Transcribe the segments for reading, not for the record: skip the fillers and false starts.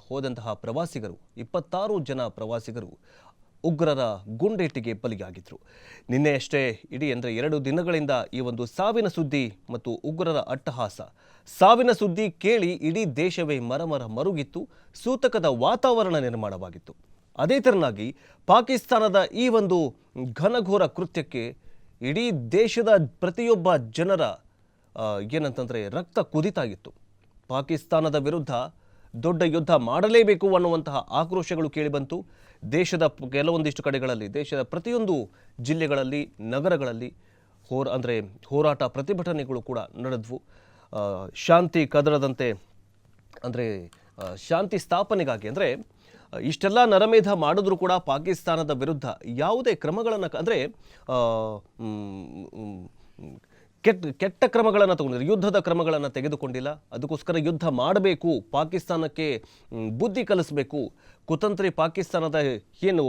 ಹೋದಂತಹ ಪ್ರವಾಸಿಗರು 26 ಜನ ಪ್ರವಾಸಿಗರು ಉಗ್ರರ ಗುಂಡೇಟಿಗೆ ಬಲಿಯಾಗಿದ್ದರು. ನಿನ್ನೆಯಷ್ಟೇ ಇಡೀ 2 ದಿನಗಳಿಂದ ಈ ಒಂದು ಸಾವಿನ ಸುದ್ದಿ ಮತ್ತು ಉಗ್ರರ ಅಟ್ಟಹಾಸ, ಸಾವಿನ ಸುದ್ದಿ ಕೇಳಿ ಇಡೀ ದೇಶವೇ ಮರುಗಿತ್ತು. ಸೂತಕದ ವಾತಾವರಣ ನಿರ್ಮಾಣವಾಗಿತ್ತು. ಅದೇ ತೆರನಾಗಿ ಪಾಕಿಸ್ತಾನದ ಈ ಒಂದು ಘನಘೋರ ಕೃತ್ಯಕ್ಕೆ ಇಡೀ ದೇಶದ ಪ್ರತಿಯೊಬ್ಬ ಜನರ ಏನಂತಂದರೆ ರಕ್ತ ಕುದಿತಾಗಿತ್ತು. ಪಾಕಿಸ್ತಾನದ ವಿರುದ್ಧ ದೊಡ್ಡ ಯುದ್ಧ ಮಾಡಲೇಬೇಕು ಅನ್ನುವಂತಹ ಆಕ್ರೋಶಗಳು ಕೇಳಿಬಂತು. ದೇಶದ ಕೆಲವೊಂದಿಷ್ಟು ಕಡೆಗಳಲ್ಲಿ, ದೇಶದ ಪ್ರತಿಯೊಂದು ಜಿಲ್ಲೆಗಳಲ್ಲಿ, ನಗರಗಳಲ್ಲಿ ಹೋರಾಟ ಪ್ರತಿಭಟನೆಗಳು ಕೂಡ ನಡೆದವು. ಶಾಂತಿ ಕದಡದಂತೆ, ಶಾಂತಿ ಸ್ಥಾಪನೆಗಾಗಿ ಇಷ್ಟೆಲ್ಲ ನರಮೇಧ ಮಾಡಿದ್ರೂ ಕೂಡ ಪಾಕಿಸ್ತಾನದ ವಿರುದ್ಧ ಯಾವುದೇ ಕ್ರಮಗಳನ್ನು ಕೆಟ್ಟ ಕ್ರಮಗಳನ್ನು ತಗೊಂಡಿಲ್ಲ, ಯುದ್ಧದ ಕ್ರಮಗಳನ್ನು ತೆಗೆದುಕೊಂಡಿಲ್ಲ. ಅದಕ್ಕೋಸ್ಕರ ಯುದ್ಧ ಮಾಡಬೇಕು, ಪಾಕಿಸ್ತಾನಕ್ಕೆ ಬುದ್ಧಿ ಕಲಿಸಬೇಕು, ಕುತಂತ್ರಿ ಪಾಕಿಸ್ತಾನದ ಏನು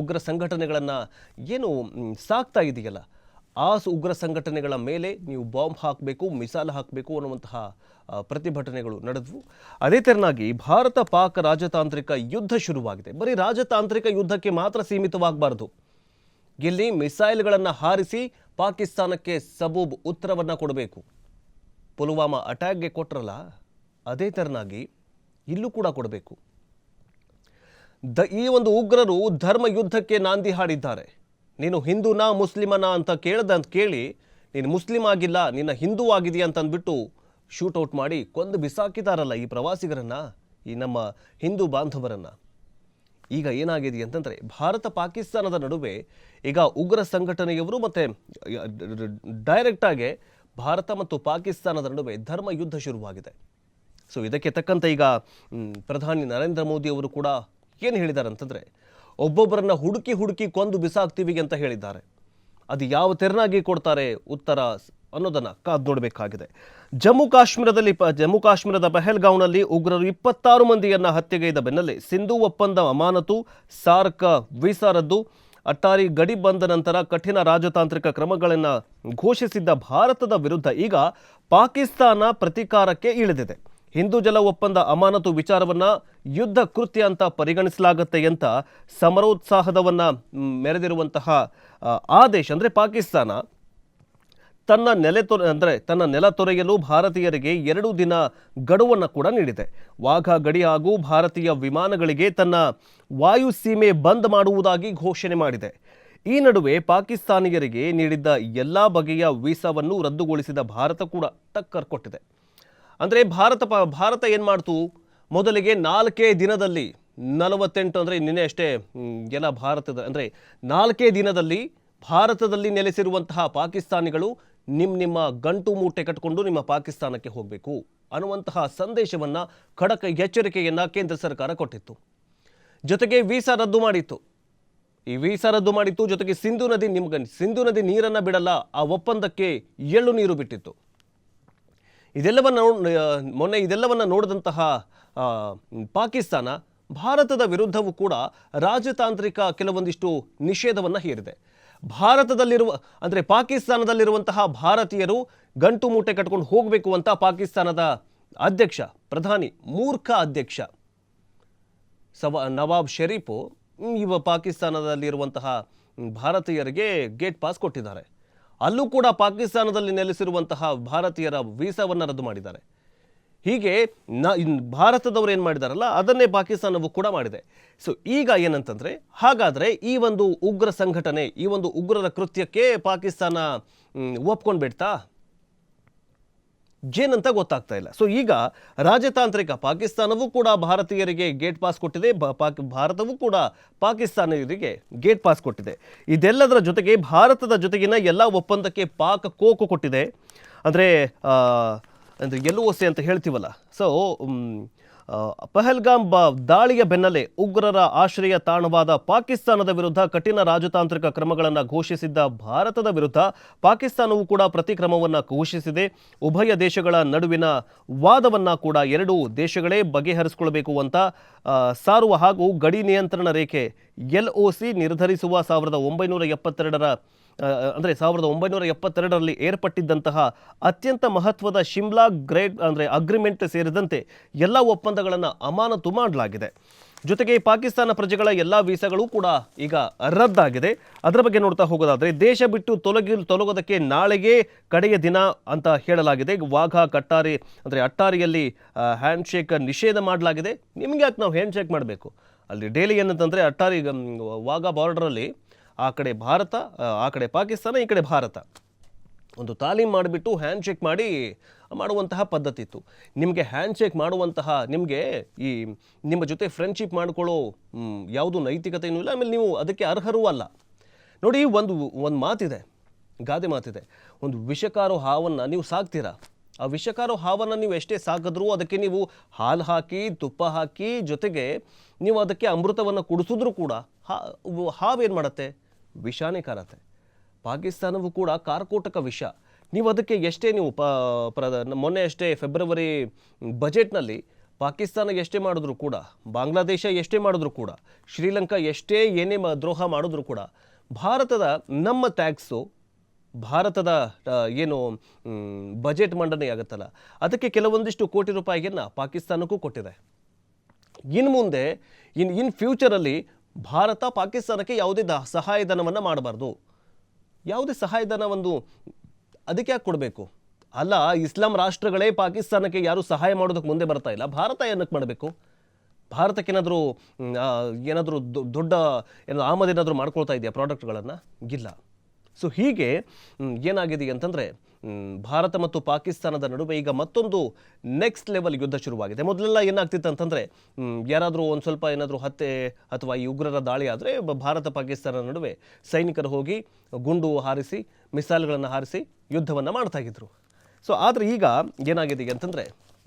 ಉಗ್ರ ಸಂಘಟನೆಗಳನ್ನು ಏನು ಸಾಕ್ತಾ ಇದೆಯಲ್ಲ, ಆ ಉಗ್ರ ಸಂಘಟನೆಗಳ ಮೇಲೆ ನೀವು ಬಾಂಬ್ ಹಾಕಬೇಕು, ಮಿಸೈಲ್ ಹಾಕಬೇಕು ಅನ್ನುವಂತಹ ಪ್ರತಿಭಟನೆಗಳು ನಡೆದವು. ಅದೇ ತೆರನಾಗಿ ಭಾರತ ಪಾಕ್ ರಾಜತಾಂತ್ರಿಕ ಯುದ್ಧ ಶುರುವಾಗಿದೆ. ಬರೀ ರಾಜತಾಂತ್ರಿಕ ಯುದ್ಧಕ್ಕೆ ಮಾತ್ರ ಸೀಮಿತವಾಗಬಾರ್ದು. ಇಲ್ಲಿ ಮಿಸೈಲ್ಗಳನ್ನು ಹಾರಿಸಿ ಪಾಕಿಸ್ತಾನಕ್ಕೆ ಸಬೂಬ್ ಉತ್ತರವನ್ನು ಕೊಡಬೇಕು. ಪುಲ್ವಾಮಾ ಅಟ್ಯಾಕ್ಗೆ ಕೊಟ್ಟರಲ್ಲ, ಅದೇ ತೆರನಾಗಿ ಇಲ್ಲೂ ಕೂಡ ಕೊಡಬೇಕು. ಈ ಒಂದು ಉಗ್ರರು ಧರ್ಮ ಯುದ್ಧಕ್ಕೆ ನಾಂದಿ ಹಾಡಿದ್ದಾರೆ. ನೀನು ಹಿಂದೂನಾ ಮುಸ್ಲಿಮನಾ ಅಂತ ಕೇಳಿ ನೀನು ಮುಸ್ಲಿಂ ಆಗಿಲ್ಲ, ನಿನ್ನ ಹಿಂದೂ ಆಗಿದೆಯಾ ಅಂತಂದ್ಬಿಟ್ಟು ಶೂಟೌಟ್ ಮಾಡಿ ಕೊಂದು ಬಿಸಾಕಿದಾರಲ್ಲ ಈ ಪ್ರವಾಸಿಗರನ್ನ, ಈ ನಮ್ಮ ಹಿಂದೂ ಬಾಂಧವರನ್ನ. ಈಗ ಏನಾಗಿದೆ ಅಂತಂದರೆ, ಭಾರತ ಪಾಕಿಸ್ತಾನದ ನಡುವೆ ಈಗ ಉಗ್ರ ಸಂಘಟನೆಯವರು ಮತ್ತು ಡೈರೆಕ್ಟಾಗಿ ಭಾರತ ಮತ್ತು ಪಾಕಿಸ್ತಾನದ ನಡುವೆ ಧರ್ಮ ಯುದ್ಧ ಶುರುವಾಗಿದೆ. ಸೊ ಇದಕ್ಕೆ ತಕ್ಕಂತೆ ಈಗ ಪ್ರಧಾನಿ ನರೇಂದ್ರ ಮೋದಿ ಅವರು ಕೂಡ ಏನು ಹೇಳಿದ್ದಾರೆ ಅಂತಂದರೆ, ಒಬ್ಬೊಬ್ಬರನ್ನ ಹುಡುಕಿ ಕೊಂದು ಬಿಸಾಕ್ತೀವಿ ಅಂತ ಹೇಳಿದ್ದಾರೆ. ಅದು ಯಾವ ತೆರನಾಗಿ ಕೊಡ್ತಾರೆ ಉತ್ತರ ಅನ್ನೋದನ್ನು ಕಾದು ನೋಡಬೇಕಾಗಿದೆ. ಜಮ್ಮು ಕಾಶ್ಮೀರದ ಪಹಲ್ಗಾಂವ್ನಲ್ಲಿ ಉಗ್ರರು 26 ಮಂದಿಯನ್ನು ಹತ್ಯೆಗೈದ ಬೆನ್ನಲ್ಲೇ ಸಿಂಧೂ ಒಪ್ಪಂದ ಅಮಾನತು, ಸಾರ್ಕ್ ವೀಸಾ ರದ್ದು, ಅಟ್ಟಾರಿ ಗಡಿ ಬಂದ ನಂತರ ಕಠಿಣ ರಾಜತಾಂತ್ರಿಕ ಕ್ರಮಗಳನ್ನು ಘೋಷಿಸಿದ್ದ ಭಾರತದ ವಿರುದ್ಧ ಈಗ ಪಾಕಿಸ್ತಾನ ಪ್ರತೀಕಾರಕ್ಕೆ ಇಳಿದಿದೆ. ಹಿಂದೂ ಜಲ ಒಪ್ಪಂದ ಅಮಾನತು ವಿಚಾರವನ್ನು ಯುದ್ಧ ಕೃತ್ಯ ಅಂತ ಪರಿಗಣಿಸಲಾಗುತ್ತೆ ಅಂತ ಸಮರೋತ್ಸಾಹದವನ್ನು ಮೆರೆದಿರುವಂತಹ ಆ ದೇಶ ಪಾಕಿಸ್ತಾನ ತನ್ನ ನೆಲ ತೊರೆಯಲು ಭಾರತೀಯರಿಗೆ 2 ದಿನ ಗಡುವನ್ನು ಕೂಡ ನೀಡಿದೆ. ವಾಘಾ ಗಡಿ ಹಾಗೂ ಭಾರತೀಯ ವಿಮಾನಗಳಿಗೆ ತನ್ನ ವಾಯು ಸೀಮೆ ಬಂದ್ ಮಾಡುವುದಾಗಿ ಘೋಷಣೆ ಮಾಡಿದೆ. ಈ ನಡುವೆ ಪಾಕಿಸ್ತಾನಿಯರಿಗೆ ನೀಡಿದ್ದ ಎಲ್ಲ ಬಗೆಯ ವೀಸಾವನ್ನು ರದ್ದುಗೊಳಿಸಿದ ಭಾರತ ಕೂಡ ಟಕ್ಕರ್ ಕೊಟ್ಟಿದೆ. ಭಾರತ ಏನು ಮಾಡ್ತು, ಮೊದಲಿಗೆ 4 ದಿನದಲ್ಲಿ 48 ನಿನ್ನೆ ಅಷ್ಟೇ ಎಲ್ಲ ಭಾರತದ 4 ದಿನದಲ್ಲಿ ಭಾರತದಲ್ಲಿ ನೆಲೆಸಿರುವಂತಹ ಪಾಕಿಸ್ತಾನಿಗಳು ನಿಮ್ಮ ಗಂಟು ಮೂಟೆ ಕಟ್ಟಿಕೊಂಡು ನಿಮ್ಮ ಪಾಕಿಸ್ತಾನಕ್ಕೆ ಹೋಗಬೇಕು ಅನ್ನುವಂತಹ ಸಂದೇಶವನ್ನು, ಖಡಕ್ ಎಚ್ಚರಿಕೆಯನ್ನು ಕೇಂದ್ರ ಸರ್ಕಾರ ಕೊಟ್ಟಿತ್ತು. ಜೊತೆಗೆ ವೀಸಾ ರದ್ದು ಮಾಡಿತ್ತು. ಈ ವೀಸಾ ರದ್ದು ಮಾಡಿತ್ತು, ಜೊತೆಗೆ ಸಿಂಧು ನದಿ ನೀರನ್ನು ಬಿಡಲ್ಲ, ಆ ಒಪ್ಪಂದಕ್ಕೆ ಎಳ್ಳು ನೀರು ಬಿಟ್ಟಿತ್ತು. ಇದೆಲ್ಲವನ್ನು ನೋಡಿದಂತಹ ಪಾಕಿಸ್ತಾನ ಭಾರತದ ವಿರುದ್ಧವೂ ಕೂಡ ರಾಜತಾಂತ್ರಿಕ ಕೆಲವೊಂದಿಷ್ಟು ನಿಷೇಧವನ್ನು ಹೇರಿದೆ. ಪಾಕಿಸ್ತಾನದಲ್ಲಿರುವಂತಹ ಭಾರತೀಯರು ಗಂಟು ಮೂಟೆ ಕಟ್ಕೊಂಡು ಹೋಗಬೇಕು ಅಂತ ಪಾಕಿಸ್ತಾನದ ಅಧ್ಯಕ್ಷ, ಪ್ರಧಾನಿ, ಮೂರ್ಖ ಅಧ್ಯಕ್ಷ ನವಾಬ್ ಶರೀಫ್ ಪಾಕಿಸ್ತಾನದಲ್ಲಿರುವಂತಹ ಭಾರತೀಯರಿಗೆ ಗೇಟ್ ಪಾಸ್ ಕೊಟ್ಟಿದ್ದಾರೆ. ಅಲ್ಲೂ ಕೂಡ ಪಾಕಿಸ್ತಾನದಲ್ಲಿ ನೆಲೆಸಿರುವಂತಹ ಭಾರತೀಯರ ವೀಸಾವನ್ನು ರದ್ದು ಮಾಡಿದ್ದಾರೆ. ಹೀಗೆ ಭಾರತದವರು ಏನು ಮಾಡಿದಾರಲ್ಲ ಅದನ್ನೇ ಪಾಕಿಸ್ತಾನವು ಕೂಡ ಮಾಡಿದೆ. ಸೊ ಈಗ ಏನಂತಂದರೆ, ಹಾಗಾದರೆ ಈ ಒಂದು ಉಗ್ರ ಸಂಘಟನೆ, ಈ ಒಂದು ಉಗ್ರರ ಕೃತ್ಯಕ್ಕೆ ಪಾಕಿಸ್ತಾನ ಒಪ್ಕೊಂಡು ಬಿಡ್ತಾ ಏನಂತ ಗೊತ್ತಾಗ್ತಾ ಇಲ್ಲ. ಸೊ ಈಗ ರಾಜತಾಂತ್ರಿಕ ಪಾಕಿಸ್ತಾನವೂ ಕೂಡ ಭಾರತೀಯರಿಗೆ ಗೇಟ್ ಪಾಸ್ ಕೊಟ್ಟಿದೆ, ಭಾರತವೂ ಕೂಡ ಪಾಕಿಸ್ತಾನಿಯರಿಗೆ ಗೇಟ್ ಪಾಸ್ ಕೊಟ್ಟಿದೆ. ಇದೆಲ್ಲದರ ಜೊತೆಗೆ ಭಾರತದ ಜೊತೆಗಿನ ಎಲ್ಲ ಒಪ್ಪಂದಕ್ಕೆ ಪಾಕ್ ಕೋಕು ಕೊಟ್ಟಿದೆ. LOC ಅಂತ ಹೇಳ್ತೀವಲ್ಲ. ಸೊ ಪಹಲ್ಗಾಮ್ ದಾಳಿಯ ಬೆನ್ನಲ್ಲೇ ಉಗ್ರರ ಆಶ್ರಯ ತಾಣವಾದ ಪಾಕಿಸ್ತಾನದ ವಿರುದ್ಧ ಕಠಿಣ ರಾಜತಾಂತ್ರಿಕ ಕ್ರಮಗಳನ್ನು ಘೋಷಿಸಿದ್ದ ಭಾರತದ ವಿರುದ್ಧ ಪಾಕಿಸ್ತಾನವು ಕೂಡ ಪ್ರತಿಕ್ರಮವನ್ನು ಘೋಷಿಸಿದೆ. ಉಭಯ ದೇಶಗಳ ನಡುವಿನ ವಾದವನ್ನು ಕೂಡ 2 ದೇಶಗಳೇ ಬಗೆಹರಿಸಿಕೊಳ್ಳಬೇಕು ಅಂತ ಸಾರುವ ಹಾಗೂ ಗಡಿ ನಿಯಂತ್ರಣ ರೇಖೆ LOC ನಿರ್ಧರಿಸುವ 1972ರ ಅಂದರೆ 1972ರಲ್ಲಿ ಏರ್ಪಟ್ಟಿದ್ದಂತಹ ಅತ್ಯಂತ ಮಹತ್ವದ ಶಿಮ್ಲಾ ಅಗ್ರಿಮೆಂಟ್ ಸೇರಿದಂತೆ ಎಲ್ಲ ಒಪ್ಪಂದಗಳನ್ನು ಅಮಾನತು ಮಾಡಲಾಗಿದೆ. ಜೊತೆಗೆ ಪಾಕಿಸ್ತಾನ ಪ್ರಜೆಗಳ ಎಲ್ಲ ವೀಸಾಗಳು ಕೂಡ ಈಗ ರದ್ದಾಗಿದೆ. ಅದರ ಬಗ್ಗೆ ನೋಡ್ತಾ ಹೋಗೋದಾದರೆ ದೇಶ ಬಿಟ್ಟು ತೊಲಗೋದಕ್ಕೆ ನಾಳೆಗೆ ಕಡೆಯ ದಿನ ಅಂತ ಹೇಳಲಾಗಿದೆ. ವಾಘಾ ಕಟ್ಟಾರಿ ಅಂದರೆ ಅಟ್ಟಾರಿಯಲ್ಲಿ ಹ್ಯಾಂಡ್ಶೇಕ್ ನಿಷೇಧ ಮಾಡಲಾಗಿದೆ. ನಿಮಗೆ ಯಾಕೆ ನಾವು ಹ್ಯಾಂಡ್ಶೇಕ್ ಮಾಡಬೇಕು? ಅಲ್ಲಿ ಡೈಲಿ ಏನಂತಂದರೆ ಅಟ್ಟಾರಿ ವಾಘಾ ಬಾರ್ಡರಲ್ಲಿ ಆ ಕಡೆ ಭಾರತ, ಆ ಕಡೆ ಪಾಕಿಸ್ತಾನ, ಈ ಕಡೆ ಭಾರತ ಒಂದು ತಾಲೀಮ್ ಮಾಡಿಬಿಟ್ಟು ಹ್ಯಾಂಡ್ಶೇಕ್ ಮಾಡುವಂತಹ ಪದ್ಧತಿ ಇತ್ತು. ನಿಮಗೆ ಹ್ಯಾಂಡ್ಶೇಕ್ ಮಾಡುವಂತಹ ನಿಮಗೆ ಈ ನಿಮ್ಮ ಜೊತೆ ಫ್ರೆಂಡ್ಶಿಪ್ ಮಾಡ್ಕೊಳ್ಳೋ ಯಾವುದು ನೈತಿಕತೆಯೂ ಇಲ್ಲ, ಆಮೇಲೆ ನೀವು ಅದಕ್ಕೆ ಅರ್ಹರೂ ಅಲ್ಲ. ನೋಡಿ, ಒಂದು ಮಾತಿದೆ, ಗಾದೆ ಮಾತಿದೆ, ಒಂದು ವಿಷಕಾರೋ ಹಾವನ್ನು ನೀವು ಸಾಕ್ತೀರಾ, ಆ ವಿಷಕಾರೋ ಹಾವನ್ನು ನೀವು ಎಷ್ಟೇ ಸಾಕಿದ್ರೂ ಅದಕ್ಕೆ ನೀವು ಹಾಲು ಹಾಕಿ, ತುಪ್ಪ ಹಾಕಿ, ಜೊತೆಗೆ ನೀವು ಅದಕ್ಕೆ ಅಮೃತವನ್ನು ಕುಡಿಸಿದ್ರೂ ಕೂಡ ಹಾವೇನು ಮಾಡುತ್ತೆ? ವಿಷಾನೇ ಕಾರತ್ತೆ. ಪಾಕಿಸ್ತಾನವೂ ಕೂಡ ಕಾರ್ಕೋಟಕ ವಿಷ. ನೀವು ಅದಕ್ಕೆ ಎಷ್ಟೇ ನೀವು ಮೊನ್ನೆ ಅಷ್ಟೇ ಫೆಬ್ರವರಿ ಬಜೆಟ್ನಲ್ಲಿ ಪಾಕಿಸ್ತಾನ ಎಷ್ಟೇ ಮಾಡಿದ್ರು ಕೂಡ, ಬಾಂಗ್ಲಾದೇಶ ಎಷ್ಟೇ ಮಾಡಿದ್ರು ಕೂಡ, ಶ್ರೀಲಂಕಾ ಎಷ್ಟೇ ಏನೇ ದ್ರೋಹ ಮಾಡಿದ್ರು ಕೂಡ ನಮ್ಮ ಟ್ಯಾಕ್ಸು, ಭಾರತದ ಏನು ಬಜೆಟ್ ಮಂಡನೆ ಆಗುತ್ತಲ್ಲ, ಅದಕ್ಕೆ ಕೆಲವೊಂದಿಷ್ಟು ಕೋಟಿ ರೂಪಾಯಿಯನ್ನು ಪಾಕಿಸ್ತಾನಕ್ಕೂ ಕೊಟ್ಟಿದೆ. ಇನ್ನು ಮುಂದೆ ಇನ್ ಫ್ಯೂಚರಲ್ಲಿ ಭಾರತ ಪಾಕಿಸ್ತಾನಕ್ಕೆ ಯಾವುದೇ ಸಹಾಯಧನವನ್ನು ಮಾಡಬಾರ್ದು. ಯಾವುದೇ ಸಹಾಯಧನ ಅದಕ್ಕೆ ಯಾಕೆ ಕೊಡಬೇಕು? ಅಲ್ಲ, ಇಸ್ಲಾಂ ರಾಷ್ಟ್ರಗಳೇ ಪಾಕಿಸ್ತಾನಕ್ಕೆ ಯಾರು ಸಹಾಯ ಮಾಡೋದಕ್ಕೆ ಮುಂದೆ ಬರ್ತಾ ಇಲ್ಲ, ಭಾರತ ಏನಕ್ಕೆ ಮಾಡಬೇಕು? ಭಾರತಕ್ಕೇನಾದರೂ ದೊಡ್ಡ ಆಮದೇನಾದರೂ ಮಾಡ್ಕೊಳ್ತಾ ಇದೆಯಾ ಪ್ರಾಡಕ್ಟ್ಗಳನ್ನು? ಇಲ್ಲ. ಸೊ ಹೀಗೆ ಏನಾಗಿದೆ ಅಂತಂದರೆ ಭಾರತ ಮತ್ತು ಪಾಕಿಸ್ತಾನದ ನಡುವೆ ಈಗ ಮತ್ತೊಂದು ನೆಕ್ಸ್ಟ್ ಲೆವೆಲ್ ಯುದ್ಧ ಶುರುವಾಗಿದೆ. ಮೊದಲೆಲ್ಲ ಏನಾಗ್ತಿತ್ತು ಅಂತಂದರೆ ಯಾರಾದರೂ ಒಂದು ಸ್ವಲ್ಪ ಏನಾದರೂ ಹತ್ಯೆ ಅಥವಾ ಈ ಉಗ್ರರ ದಾಳಿ ಆದರೆ ಭಾರತ ಪಾಕಿಸ್ತಾನ ನಡುವೆ ಸೈನಿಕರು ಹೋಗಿ ಗುಂಡು ಹಾರಿಸಿ, ಮಿಸೈಲ್ಗಳನ್ನು ಹಾರಿಸಿ ಯುದ್ಧವನ್ನು ಮಾಡ್ತಾಯಿದ್ರು. ಸೊ ಆದರೆ ಈಗ ಏನಾಗಿದೆ ಅಂತಂದರೆ